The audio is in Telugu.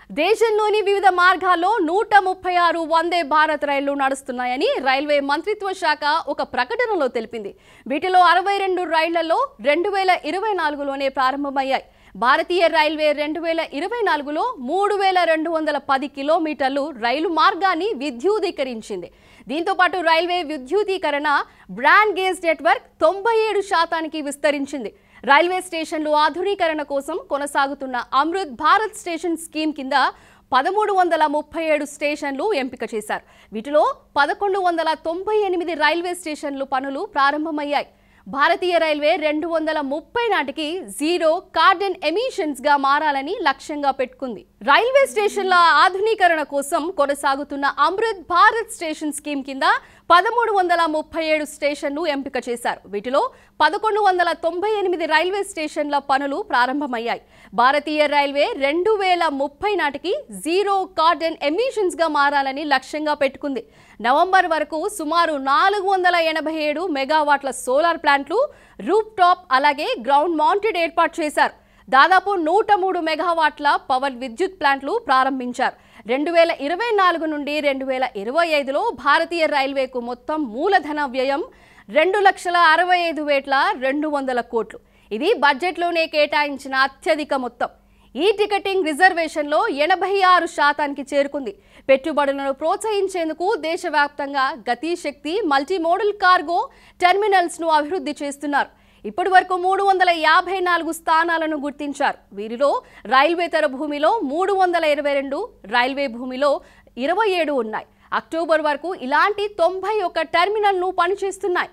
దేశంలోని వివిధ మార్గాల్లో 136 వందే భారత్ రైళ్లు నడుస్తున్నాయని రైల్వే మంత్రిత్వ శాఖ ఒక ప్రకటనలో తెలిపింది. వీటిలో 62 రైళ్లలో 2024లోనే ప్రారంభమయ్యాయి. భారతీయ రైల్వే 2024లో 3210 కిలోమీటర్లు రైలు మార్గాన్ని విద్యుదీకరించింది. దీంతో పాటు రైల్వే విద్యుదీకరణ బ్రాండ్ గేజ్ నెట్వర్క్ 97% విస్తరించింది. రైల్వే స్టేషన్లు ఆధునీకరణ కోసం కొనసాగుతున్న అమృత్ భారత్ స్టేషన్ స్కీమ్ కింద 1337 స్టేషన్లు ఎంపిక చేశారు. వీటిలో 1198 రైల్వే స్టేషన్లు పనులు ప్రారంభమయ్యాయి. భారతీయ రైల్వే 2030 నాటికి జీరో కార్బన్ ఎమిషన్స్ గా మారాలని లక్ష్యంగా పెట్టుకుంది. రైల్వే స్టేషన్ల ఆధునీకరణ కోసం కొనసాగుతున్న అమృత్ భారత్ స్టేషన్ స్కీమ్ కింద 1337 స్టేషన్లు ఎంపిక చేశారు. వీటిలో 1198 రైల్వే స్టేషన్ల పనులు ప్రారంభమయ్యాయి. భారతీయ రైల్వే 2030 నాటికి జీరో కార్బన్ ఎమిషన్స్ గా మారాలని లక్ష్యంగా పెట్టుకుంది. నవంబర్ వరకు సుమారు 487 మెగావాట్ల సోలార్ ప్లాంట్లు, రూఫ్ టాప్ అలాగే గ్రౌండ్ మౌంటెడ్ ఏర్పాటు చేశారు. దాదాపు 103 మెగావాట్ల పవర్ విద్యుత్ ప్లాంట్లు ప్రారంభించారు. 2024 నుండి 2025లో భారతీయ రైల్వేకు మొత్తం మూలధన వ్యయం 2,65,200 కోట్లు. ఇది బడ్జెట్లోనే కేటాయించిన అత్యధిక మొత్తం. ఈ టికెటింగ్ రిజర్వేషన్లో 86% చేరుకుంది. పెట్టుబడులను ప్రోత్సహించేందుకు దేశవ్యాప్తంగా గతిశక్తి మల్టీమోడల్ కార్గో టెర్మినల్స్ను అభివృద్ధి చేస్తున్నారు. ఇప్పటి వరకు 354 స్థానాలను గుర్తించారు. వీరిలో రైల్వేతర భూమిలో 322, రైల్వే భూమిలో 27 ఉన్నాయి. అక్టోబర్ వరకు ఇలాంటి 91 టెర్మినల్ను పనిచేస్తున్నాయి.